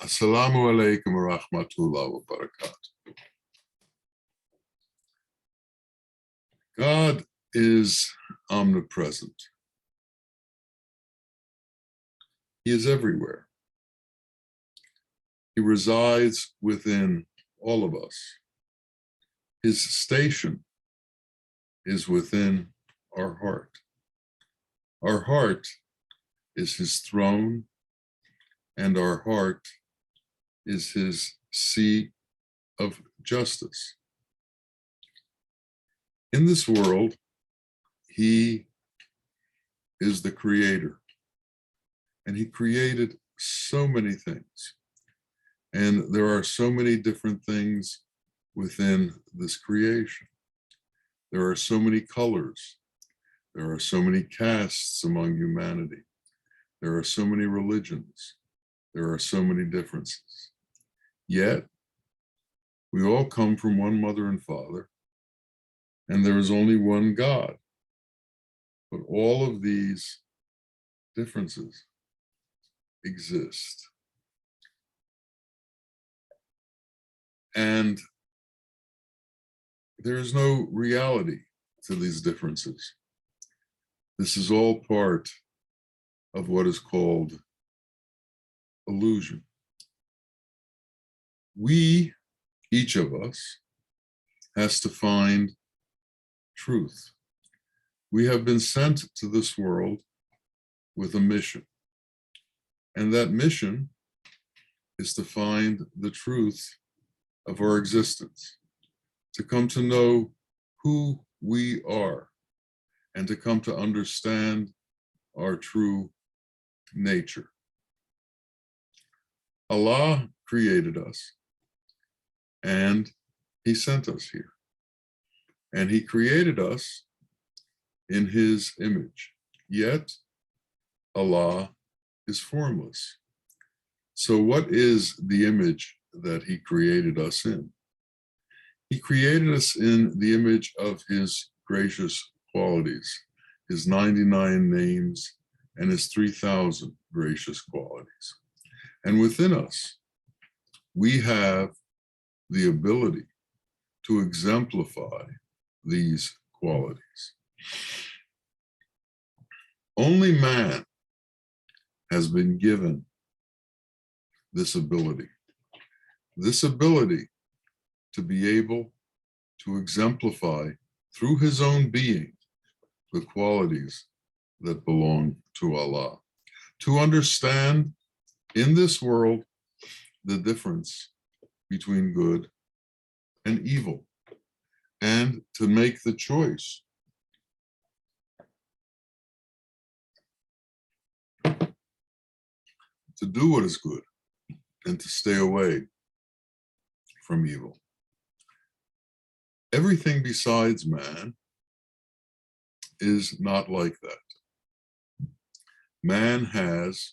Assalamu alaikum wa rahmatullah wa barakatuh. God is omnipresent. He is everywhere. He resides within all of us. His station is within our heart. Our heart is his throne, and our heart is his seat of justice. In this world, he is the creator, and he created so many things. And there are so many different things within this creation. There are so many colors. There are so many castes among humanity. There are so many religions. There are so many differences. Yet, we all come from one mother and father, and there is only one God. But all of these differences exist. And there is no reality to these differences. This is all part of what is called illusion. We, each of us, has to find truth. We have been sent to this world with a mission. And that mission is to find the truth of our existence, to come to know who we are, and to come to understand our true nature. Allah created us, and he sent us here. And he created us in his image, yet Allah is formless. So what is the image that he created us in? He created us in the image of his gracious qualities, his 99 names, and his 3,000 gracious qualities. And within us, we have the ability to exemplify these qualities. Only man has been given this ability to be able to exemplify through his own being the qualities that belong to Allah, to understand in this world the difference between good and evil, and to make the choice to do what is good and to stay away from evil. Everything besides man is not like that. Man has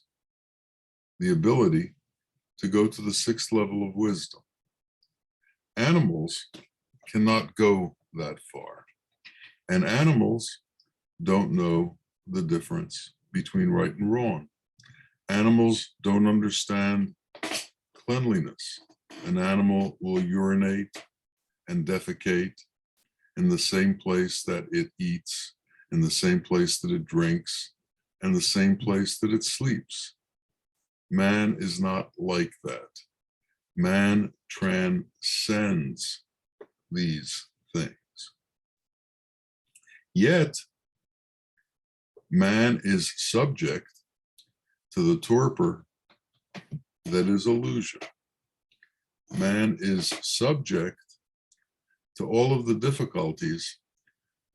the ability to go to the 6th level of wisdom. Animals cannot go that far, and animals don't know the difference between right and wrong. Animals don't understand cleanliness. An animal will urinate and defecate in the same place that it eats, in the same place that it drinks, and the same place that it sleeps. Man is not like that. Man transcends these things. Yet, man is subject to the torpor that is illusion. Man is subject to all of the difficulties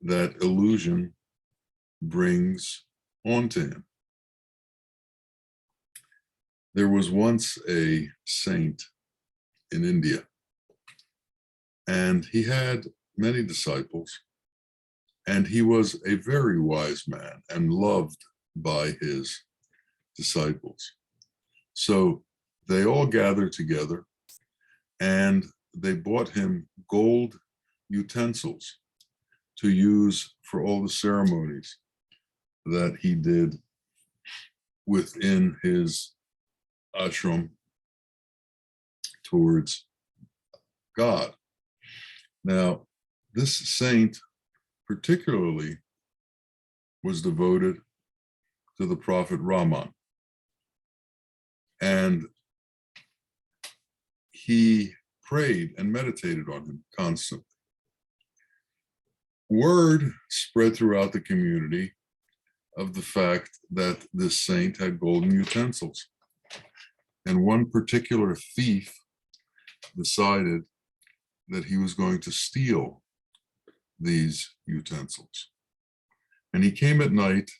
that illusion brings onto him. There was once a saint in India, and he had many disciples, and he was a very wise man and loved by his disciples. So they all gathered together, and they bought him gold utensils to use for all the ceremonies that he did within his ashram towards God. Now, this saint particularly was devoted to the prophet Rahman. And he prayed and meditated on him constantly. Word spread throughout the community of the fact that this saint had golden utensils. And one particular thief decided that he was going to steal these utensils. And he came at night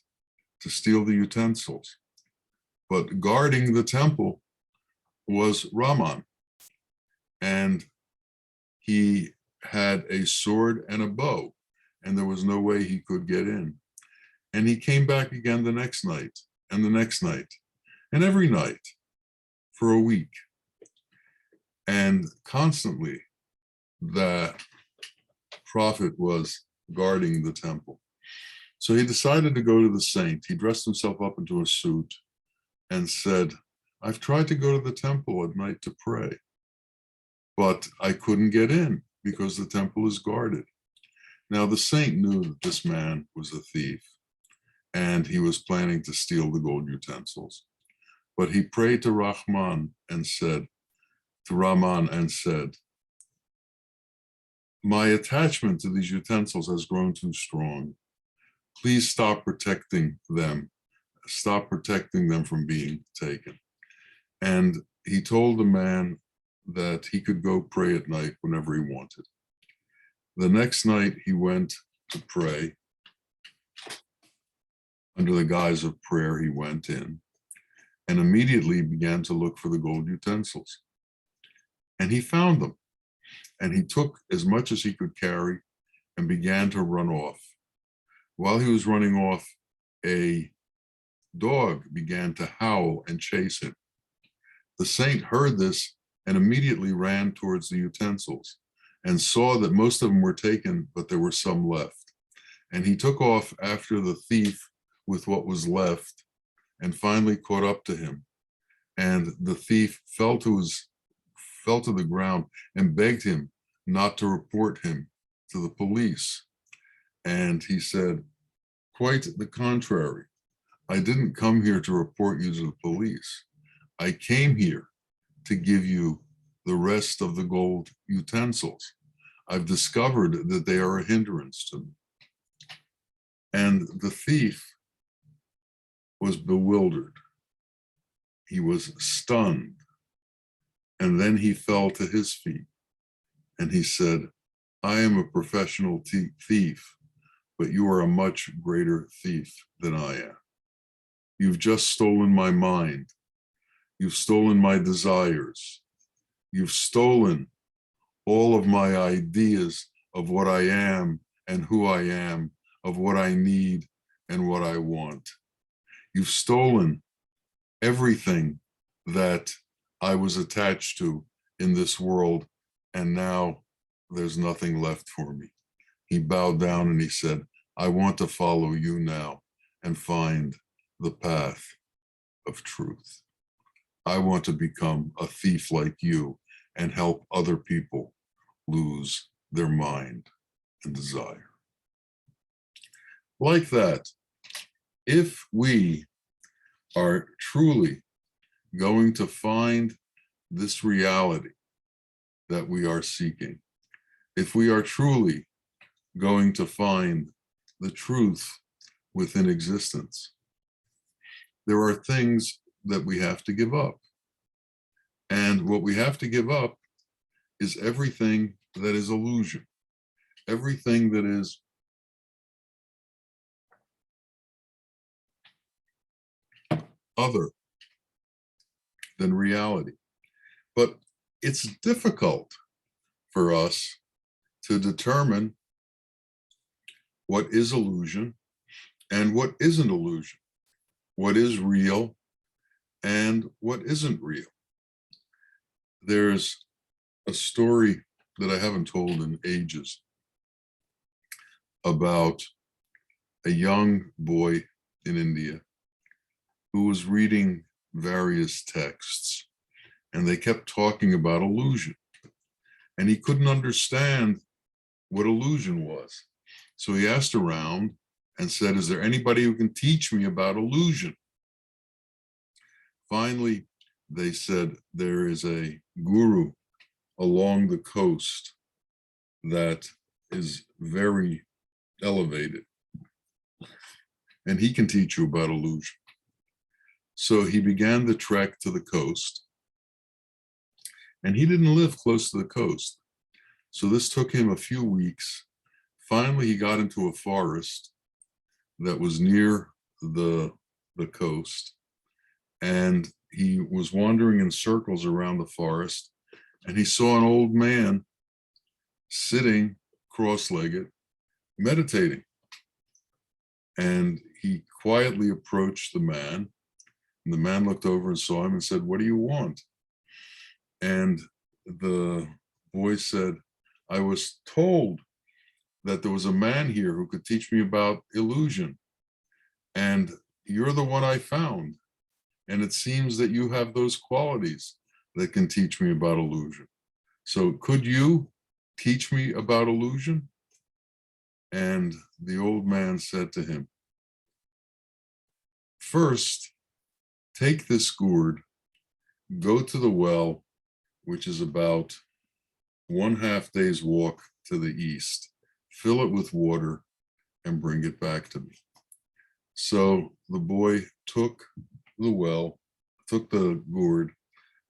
to steal the utensils. But guarding the temple was Rahman. And he had a sword and a bow, and there was no way he could get in. And he came back again the next night, and the next night, and every night for a week. And constantly, the prophet was guarding the temple. So he decided to go to the saint. He dressed himself up into a suit and said, I've tried to go to the temple at night to pray, but I couldn't get in because the temple is guarded. Now, the saint knew that this man was a thief and he was planning to steal the gold utensils. But he prayed to Rahman and said, my attachment to these utensils has grown too strong. Please stop protecting them. Stop protecting them from being taken. And he told the man that he could go pray at night whenever he wanted. The next night he went to pray. Under the guise of prayer, he went in and immediately began to look for the gold utensils. And he found them. And he took as much as he could carry and began to run off. While he was running off, a dog began to howl and chase him. The saint heard this and immediately ran towards the utensils and saw that most of them were taken, but there were some left. And he took off after the thief with what was left and finally caught up to him. And the thief fell to the ground and begged him not to report him to the police. And he said, quite the contrary. I didn't come here to report you to the police. I came here to give you the rest of the gold utensils. I've discovered that they are a hindrance to me. And the thief was bewildered. He was stunned. And then he fell to his feet and he said, I am a professional thief, but you are a much greater thief than I am. You've just stolen my mind. You've stolen my desires. You've stolen all of my ideas of what I am and who I am, of what I need and what I want. You've stolen everything that I was attached to in this world, and now there's nothing left for me. He bowed down and he said, I want to follow you now and find the path of truth. I want to become a thief like you and help other people lose their mind and desire. Like that, if we are truly going to find this reality that we are seeking, if we are truly going to find the truth within existence, there are things that we have to give up. And what we have to give up is everything that is illusion, everything that is other than reality. But it's difficult for us to determine what is illusion and what isn't illusion, what is real and what isn't real. There's a story that I haven't told in ages about a young boy in India who was reading various texts, and they kept talking about illusion. And he couldn't understand what illusion was. So he asked around and said, is there anybody who can teach me about illusion? Finally, they said, there is a guru along the coast that is very elevated, and he can teach you about illusion. So he began the trek to the coast, and he didn't live close to the coast. So this took him a few weeks. Finally, he got into a forest that was near the coast, and he was wandering in circles around the forest, and he saw an old man sitting cross-legged, meditating. And he quietly approached the man, and the man looked over and saw him and said, what do you want? And the boy said, I was told that there was a man here who could teach me about illusion, and you're the one I found. And it seems that you have those qualities that can teach me about illusion. So could you teach me about illusion? And the old man said to him, first, take this gourd, go to the well, which is about 1/2 day's walk to the east, fill it with water, and bring it back to me. So the boy took the well, took the gourd,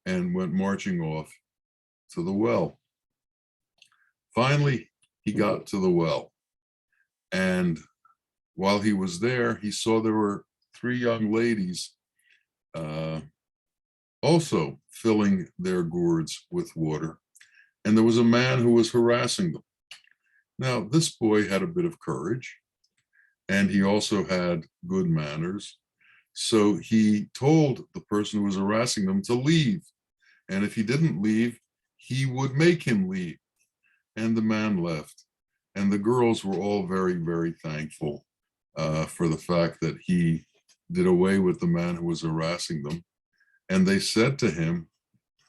and went marching off to the well. Finally, he got to the well, and while he was there, he saw there were 3 young ladies also filling their gourds with water, and there was a man who was harassing them. Now, this boy had a bit of courage, and he also had good manners. So he told the person who was harassing them to leave. And if he didn't leave, he would make him leave. And the man left. And the girls were all very, very thankful for the fact that he did away with the man who was harassing them. And they said to him,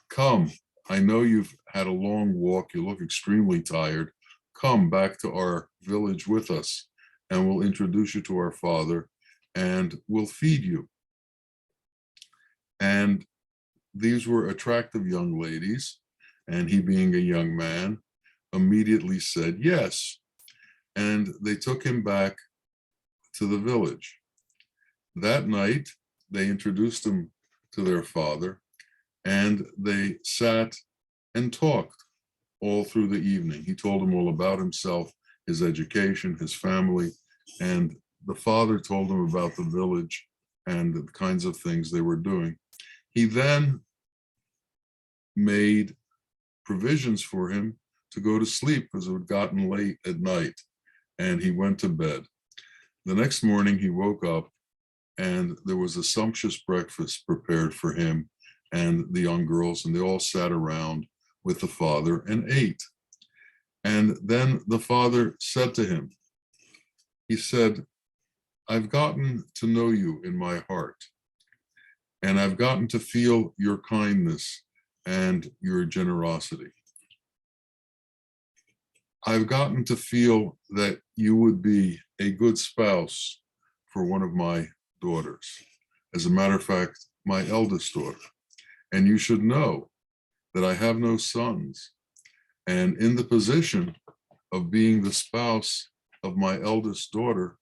come, I know you've had a long walk. You look extremely tired. Come back to our village with us, and we'll introduce you to our father, and we'll feed you. And these were attractive young ladies, and he, being a young man, immediately said yes. And they took him back to the village. That night, they introduced him to their father, and they sat and talked all through the evening. He told them all about himself, his education, his family, and the father told him about the village and the kinds of things they were doing. He then made provisions for him to go to sleep because it had gotten late at night, and he went to bed. The next morning he woke up, and there was a sumptuous breakfast prepared for him and the young girls, and they all sat around with the father and ate. And then the father said to him, he said, I've gotten to know you in my heart, and I've gotten to feel your kindness and your generosity. I've gotten to feel that you would be a good spouse for one of my daughters. As a matter of fact, my eldest daughter. And you should know that I have no sons. And in the position of being the spouse of my eldest daughter,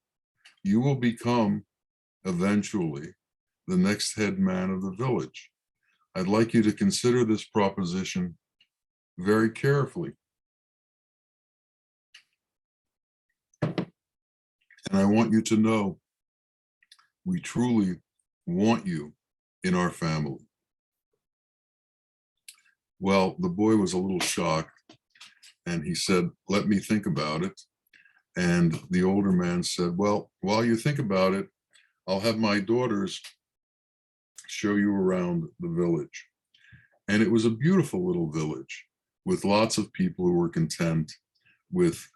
you will become eventually the next head man of the village. I'd like you to consider this proposition very carefully. And I want you to know we truly want you in our family. Well, the boy was a little shocked, and he said, let me think about it. And the older man said, well, while you think about it, I'll have my daughters show you around the village. And it was a beautiful little village with lots of people who were content with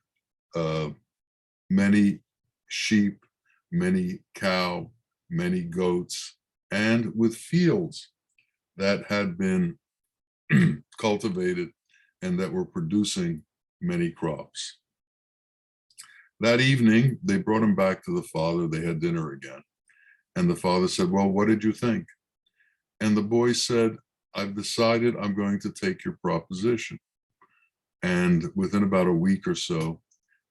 many sheep, many cow, many goats, and with fields that had been cultivated and that were producing many crops. That evening, they brought him back to the father. They had dinner again. And the father said, well, what did you think? And the boy said, I've decided I'm going to take your proposition. And within about a week or so,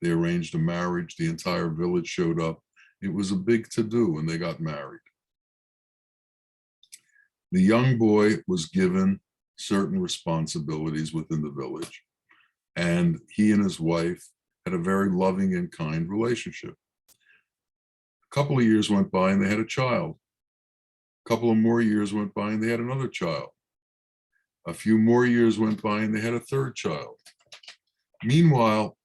they arranged a marriage. The entire village showed up. It was a big to-do, and they got married. The young boy was given certain responsibilities within the village, and he and his wife had a very loving and kind relationship. A couple of years went by and they had a child. A couple of more years went by and they had another child. A few more years went by and they had a third child. Meanwhile,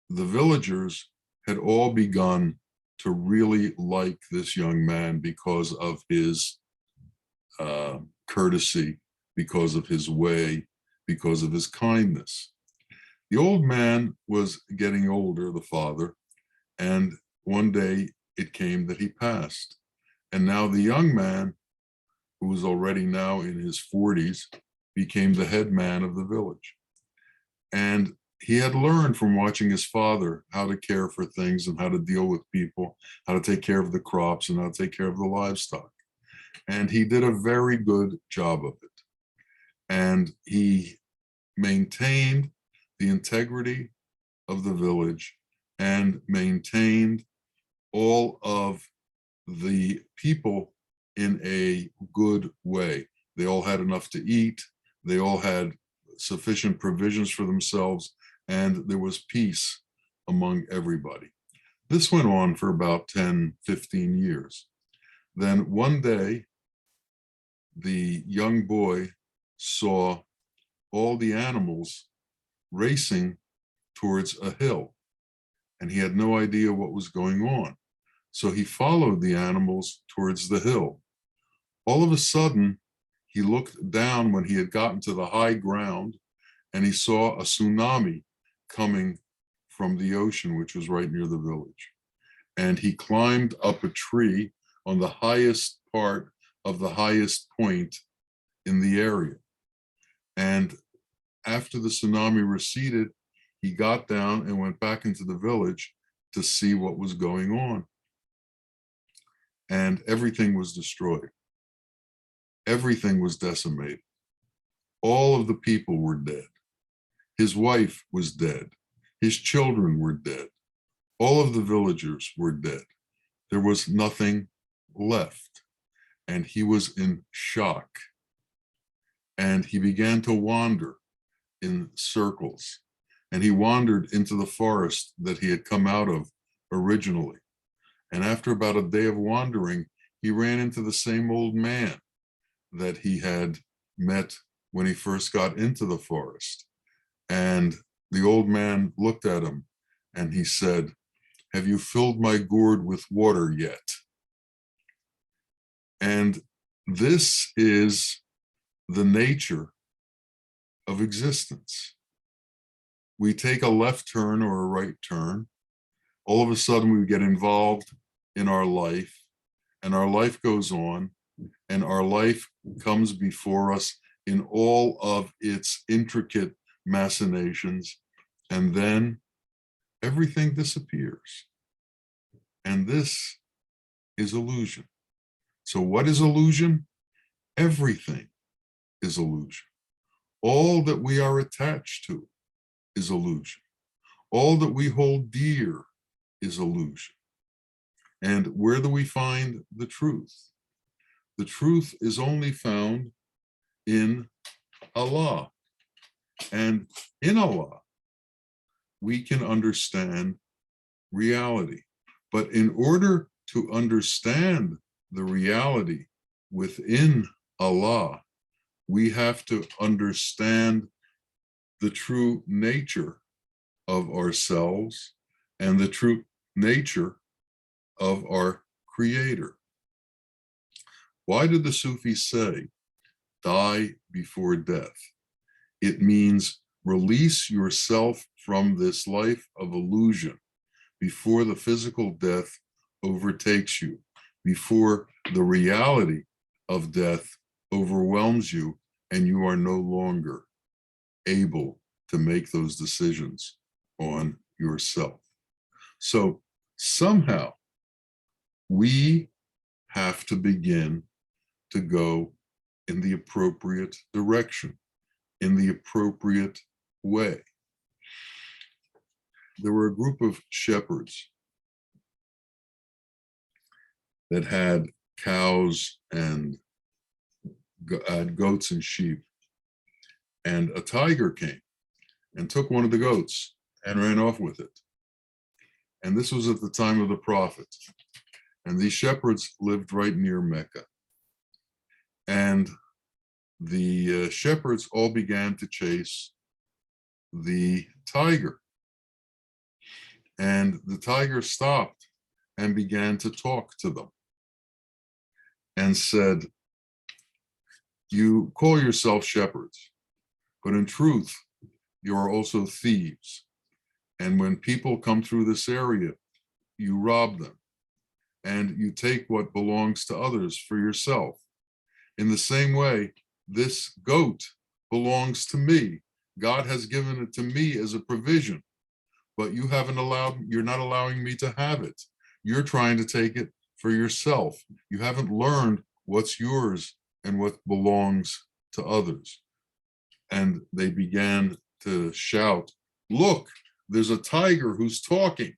the villagers had all begun to really like this young man because of his courtesy, because of his way, because of his kindness. The old man was getting older, the father, and one day it came that he passed. And now the young man, who was already now in his 40s, became the head man of the village. And he had learned from watching his father how to care for things and how to deal with people, how to take care of the crops and how to take care of the livestock. And he did a very good job of it. And he maintained the integrity of the village and maintained all of the people in a good way. They all had enough to eat. They all had sufficient provisions for themselves, and there was peace among everybody. This went on for about 10, 15 years. Then one day, the young boy saw all the animals racing towards a hill, and he had no idea what was going on. So he followed the animals towards the hill. All of a sudden, he looked down when he had gotten to the high ground, and he saw a tsunami coming from the ocean, which was right near the village. And he climbed up a tree on the highest part of the highest point in the area. And after the tsunami receded, he got down and went back into the village to see what was going on. And everything was destroyed. Everything was decimated. All of the people were dead. His wife was dead. His children were dead. All of the villagers were dead. There was nothing left. And he was in shock. And he began to wander in circles. And he wandered into the forest that he had come out of originally. And after about a day of wandering, he ran into the same old man that he had met when he first got into the forest. And the old man looked at him and he said, "Have you filled my gourd with water yet?" And this is the nature of existence. We take a left turn or a right turn. All of a sudden we get involved in our life, and our life goes on, and our life comes before us in all of its intricate machinations, and then everything disappears. And this is illusion. So what is illusion? Everything is illusion. All that we are attached to is illusion. All that we hold dear is illusion. And where do we find the truth? The truth is only found in Allah. And in Allah, we can understand reality. But in order to understand the reality within Allah, we have to understand the true nature of ourselves and the true nature of our Creator. Why did the Sufis say, die before death? It means release yourself from this life of illusion before the physical death overtakes you, before the reality of death overwhelms you and you are no longer able to make those decisions on yourself. So somehow we have to begin to go in the appropriate direction, in the appropriate way. There were a group of shepherds that had cows and goats and sheep. And a tiger came and took one of the goats and ran off with it. And this was at the time of the prophet. And these shepherds lived right near Mecca. And the shepherds all began to chase the tiger. And the tiger stopped and began to talk to them and said, "You call yourself shepherds, but in truth, you are also thieves. And when people come through this area, you rob them and you take what belongs to others for yourself. In the same way, this goat belongs to me. God has given it to me as a provision, but you're not allowing me to have it. You're trying to take it for yourself. You haven't learned what's yours and what belongs to others." And they began to shout, "Look, there's a tiger who's talking,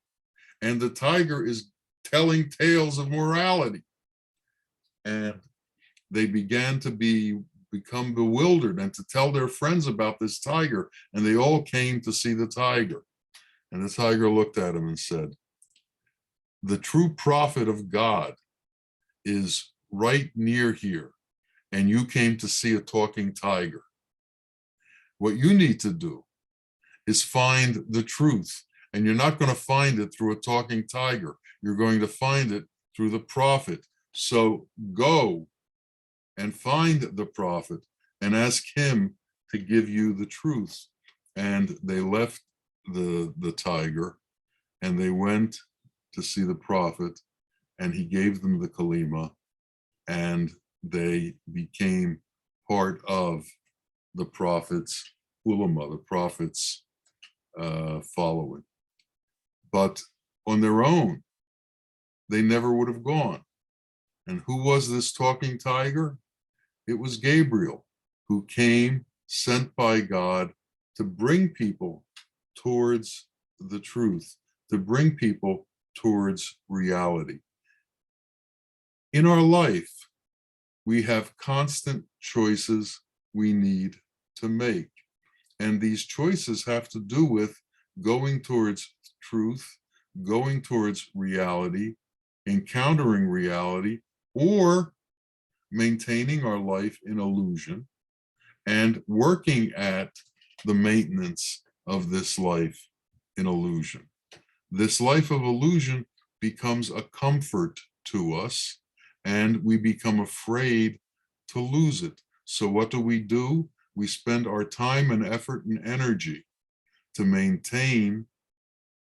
and the tiger is telling tales of morality." And they began to become bewildered and to tell their friends about this tiger, and they all came to see the tiger. And the tiger looked at him and said, "The true prophet of God is right near here, and you came to see a talking tiger. What you need to do is find the truth, and you're not going to find it through a talking tiger. You're going to find it through the prophet. So go and find the prophet and ask him to give you the truth." And they left the tiger and they went to see the prophet, and he gave them the kalima, and they became part of the prophet's ulama, the prophet's following. But on their own, they never would have gone. And who was this talking tiger? It was Gabriel, who came sent by God to bring people towards the truth, to bring people towards reality. In our life, we have constant choices we need to make. And these choices have to do with going towards truth, going towards reality, encountering reality, or maintaining our life in illusion and working at the maintenance of this life in illusion. This life of illusion becomes a comfort to us, and we become afraid to lose it. So what do? We spend our time and effort and energy to maintain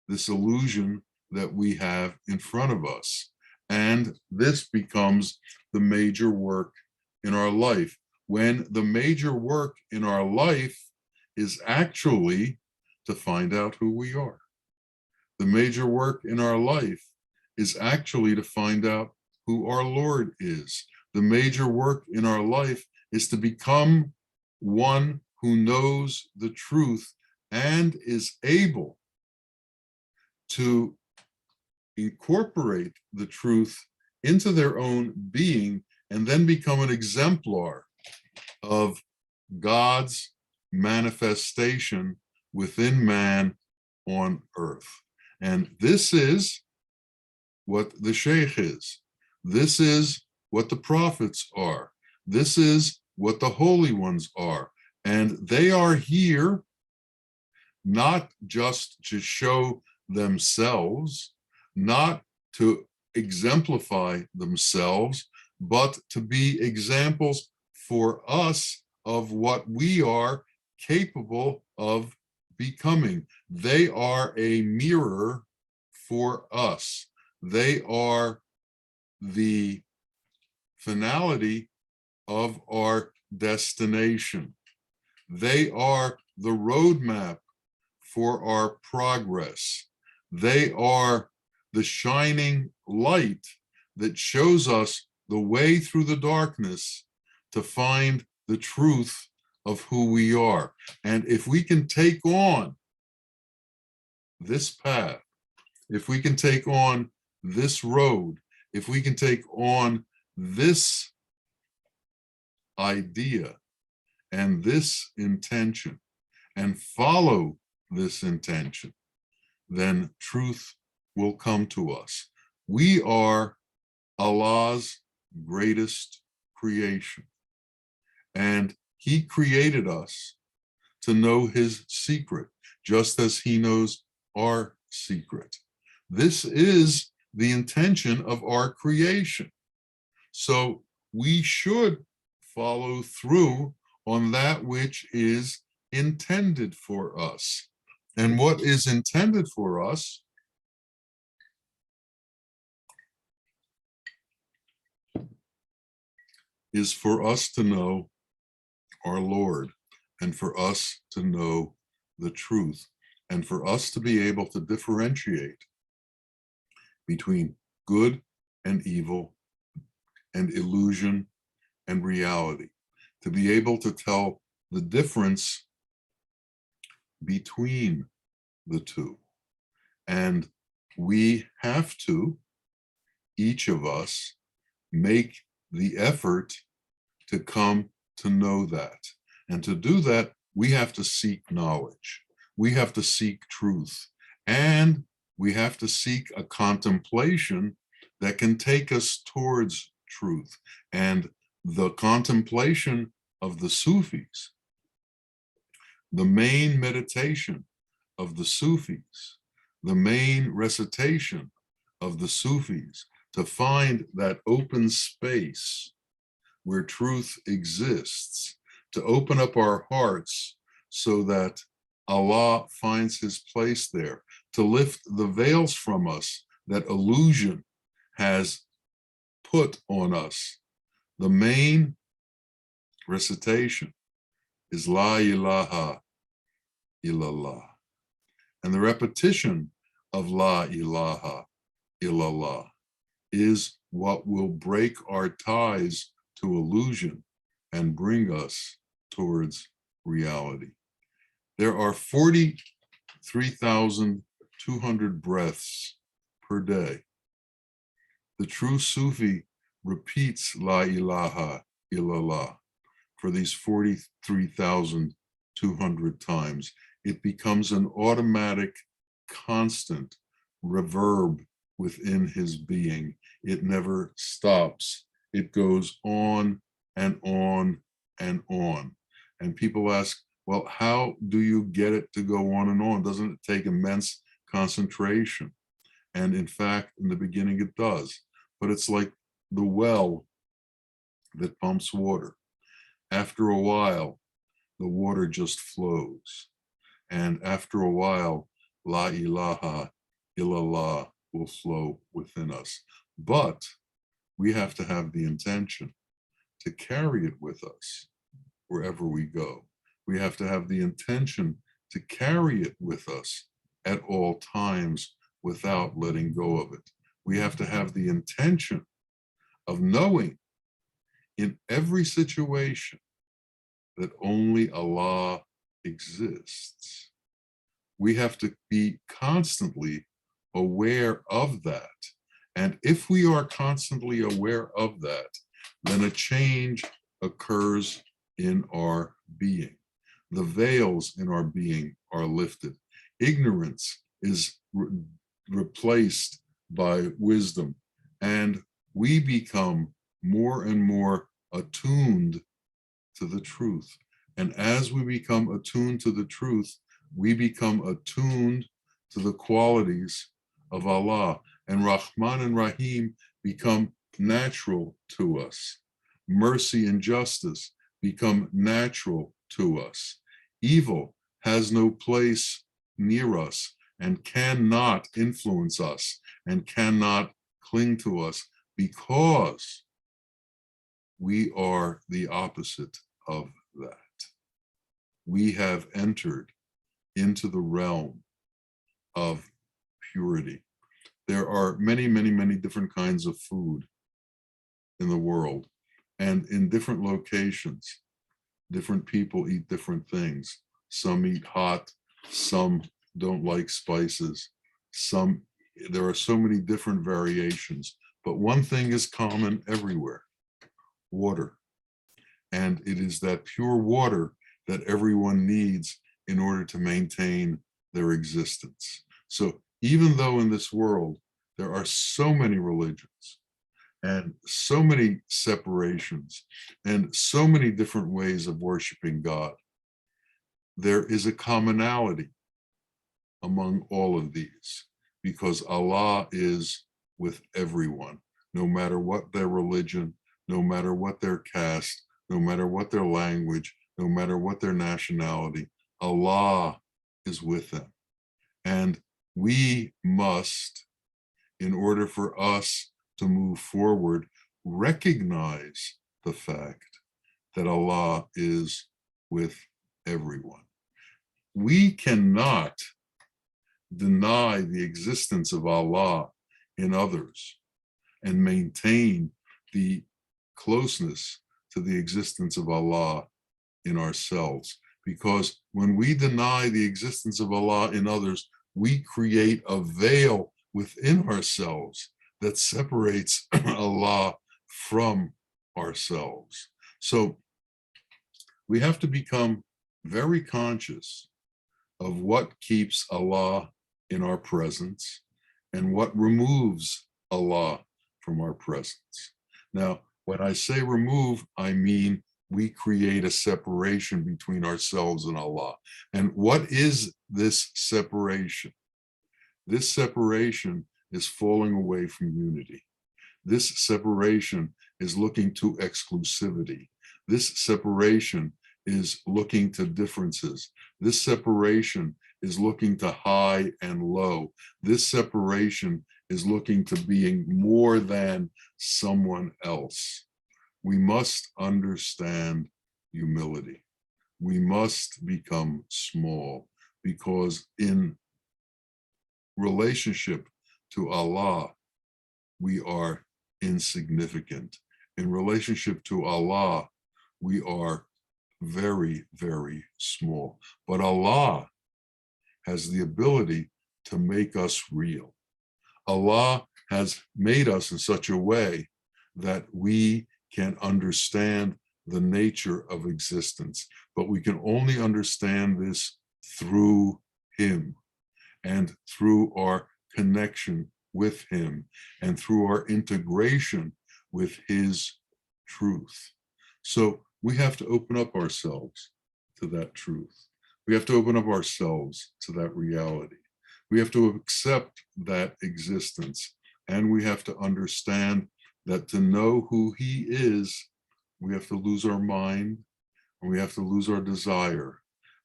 this illusion that we have in front of us. And this becomes the major work in our life, when the major work in our life is actually to find out who we are. The major work in our life is actually to find out who our Lord is. The major work in our life is to become one who knows the truth and is able to incorporate the truth into their own being and then become an exemplar of God's manifestation within man on earth. And this is what the Sheikh is. This is what the prophets are. This is what the holy ones are. And they are here not just to show themselves, not to exemplify themselves, but to be examples for us of what we are capable of becoming. They are a mirror for us. They are the finality of our destination. They are the roadmap for our progress. They are the shining light that shows us the way through the darkness to find the truth of who we are. And if we can take on this path, if we can take on this road, if we can take on this idea and this intention and follow this intention, then truth will come to us. We are Allah's greatest creation, and He created us to know His secret, just as He knows our secret. This is the intention of our creation. So we should follow through on that which is intended for us. And what is intended for us is for us to know our Lord, and for us to know the truth, and for us to be able to differentiate between good and evil, and illusion and reality, to be able to tell the difference between the two. And we have to, each of us, make the effort to come to know that. And to do that, we have to seek knowledge. We have to seek truth. And we have to seek a contemplation that can take us towards truth. And the contemplation of the Sufis, the main meditation of the Sufis, the main recitation of the Sufis, to find that open space where truth exists, to open up our hearts so that Allah finds His place there, to lift the veils from us that illusion has put on us. The main recitation is La ilaha illallah. And the repetition of La ilaha illallah is what will break our ties to illusion and bring us towards reality. There are 43,200 breaths per day. The true Sufi repeats La ilaha illallah for these 43,200 times. It becomes an automatic, constant reverb within his being. It never stops. It goes on and on and on. And people ask, well, how do you get it to go on and on? Doesn't it take immense concentration? And in fact, in the beginning it does. But it's like the well that pumps water. After a while, the water just flows. And after a while, La ilaha illallah will flow within us. But we have to have the intention to carry it with us wherever we go. We have to have the intention to carry it with us at all times without letting go of it. We have to have the intention of knowing in every situation that only Allah exists. We have to be constantly aware of that. And if we are constantly aware of that, then a change occurs in our being. The veils in our being are lifted. Ignorance is replaced by wisdom, and we become more and more attuned to the truth. And as we become attuned to the truth, we become attuned to the qualities of Allah. And Rahman and Rahim become natural to us. Mercy and justice become natural to us. Evil has no place near us and cannot influence us and cannot cling to us, because we are the opposite of that. We have entered into the realm of purity. There are many, many, many different kinds of food in the world, and in different locations, different people eat different things. Some eat hot, some don't like spices, there are so many different variations, but one thing is common everywhere: water. And it is that pure water that everyone needs in order to maintain their existence. So even though in this world there are so many religions and so many separations and so many different ways of worshiping God, there is a commonality among all of these, because Allah is with everyone, no matter what their religion, no matter what their caste, no matter what their language, no matter what their nationality. Allah is with them. And we must, in order for us to move forward, recognize the fact that Allah is with everyone. We cannot deny the existence of Allah in others and maintain the closeness to the existence of Allah in ourselves. Because when we deny the existence of Allah in others, we create a veil within ourselves that separates Allah from ourselves. So we have to become very conscious of what keeps Allah in our presence and what removes Allah from our presence. Now, when I say remove, I mean we create a separation between ourselves and Allah. And what is this separation? This separation is falling away from unity. This separation is looking to exclusivity. This separation is looking to differences. This separation is looking to high and low. This separation is looking to being more than someone else. We must understand humility. We must become small, because in relationship to Allah, we are insignificant. In relationship to Allah, we are very, very small. But Allah has the ability to make us real. Allah has made us in such a way that we can understand the nature of existence, but we can only understand this through Him and through our connection with Him and through our integration with His truth. So we have to open up ourselves to that truth. We have to open up ourselves to that reality. We have to accept that existence, and we have to understand that to know who He is, we have to lose our mind, and we have to lose our desire,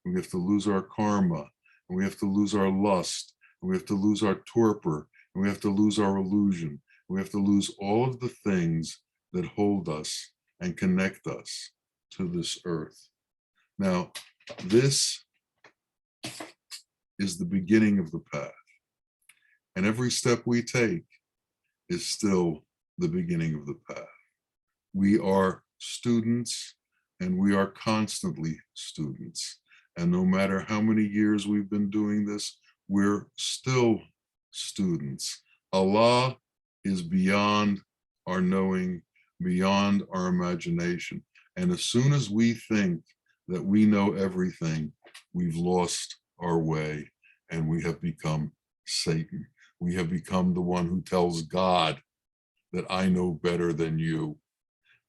and we have to lose our karma, and we have to lose our lust, and we have to lose our torpor, and we have to lose our illusion, and we have to lose all of the things that hold us and connect us to this earth. Now, this is the beginning of the path, and every step we take is still the beginning of the path. We are students, and we are constantly students. And no matter how many years we've been doing this, we're still students. Allah is beyond our knowing, beyond our imagination. And as soon as we think that we know everything, we've lost our way, and we have become Satan. We have become the one who tells God that I know better than you,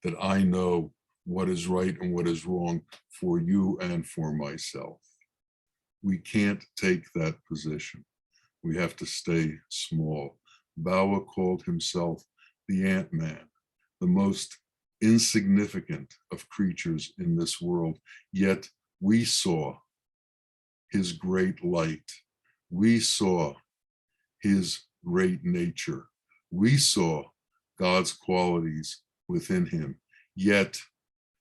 that I know what is right and what is wrong for you and for myself. We can't take that position. We have to stay small. Bawa called himself the Ant-Man, the most insignificant of creatures in this world, yet we saw His great light. We saw His great nature. We saw God's qualities within Him, yet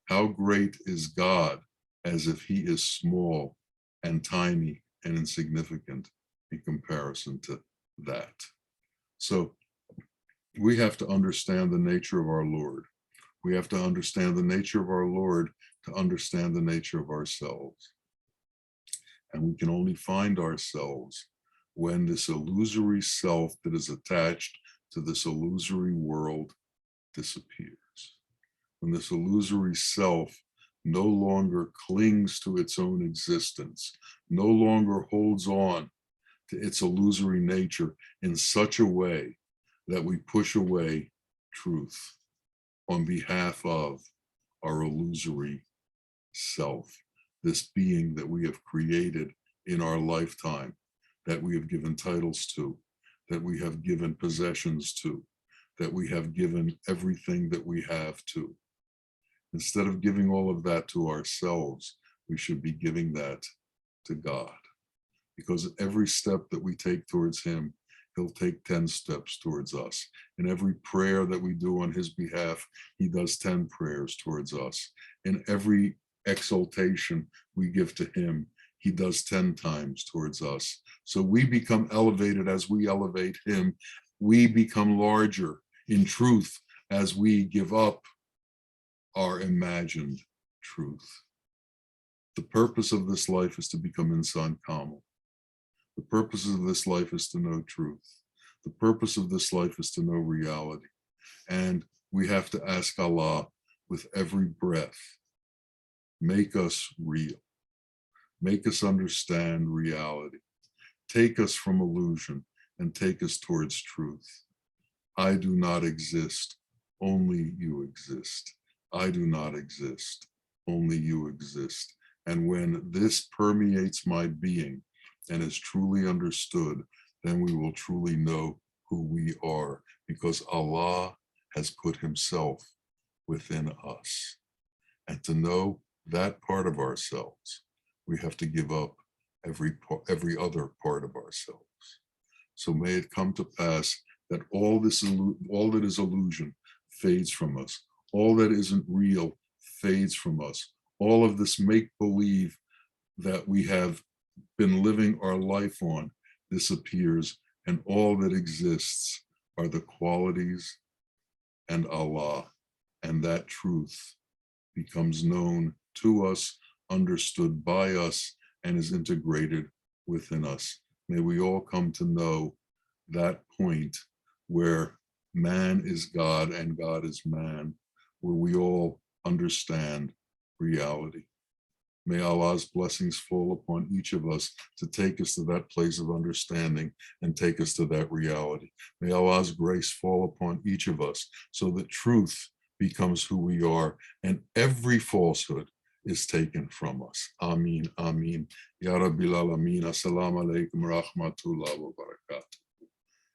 How great is God, as if he is small and tiny and insignificant in comparison to that. So we have to understand the nature of our Lord. We have to understand the nature of our Lord to understand the nature of ourselves. And we can only find ourselves when this illusory self that is attached to this illusory world disappears. When this illusory self no longer clings to its own existence, no longer holds on to its illusory nature in such a way that we push away truth on behalf of our illusory self, this being that we have created in our lifetime, that we have given titles to, that we have given possessions to, that we have given everything that we have to. Instead of giving all of that to ourselves, we should be giving that to God. Because every step that we take towards him, he'll take 10 steps towards us. In every prayer that we do on his behalf, he does 10 prayers towards us. In every exaltation we give to him, he does 10 times towards us. So we become elevated as we elevate him. We become larger in truth as we give up our imagined truth. The purpose of this life is to become Insan Kamil. The purpose of this life is to know truth. The purpose of this life is to know reality. And we have to ask Allah with every breath, make us real. Make us understand reality. Take us from illusion and take us towards truth. I do not exist, only you exist. I do not exist, only you exist. And when this permeates my being and is truly understood, then we will truly know who we are, because Allah has put himself within us. And to know that part of ourselves, we have to give up every other part of ourselves. So may it come to pass that all that is illusion fades from us. All that isn't real fades from us. All of this make-believe that we have been living our life on disappears, and all that exists are the qualities and Allah, and that truth becomes known to us, understood by us, and is integrated within us. May we all come to know that point where man is God and God is man, where we all understand reality. May Allah's blessings fall upon each of us to take us to that place of understanding and take us to that reality. May Allah's grace fall upon each of us so that truth becomes who we are and every falsehood is taken from us. Ameen, ameen. Ya Rabbil Alameen. Assalamu alaikum wa rahmatullahi wa barakatuh.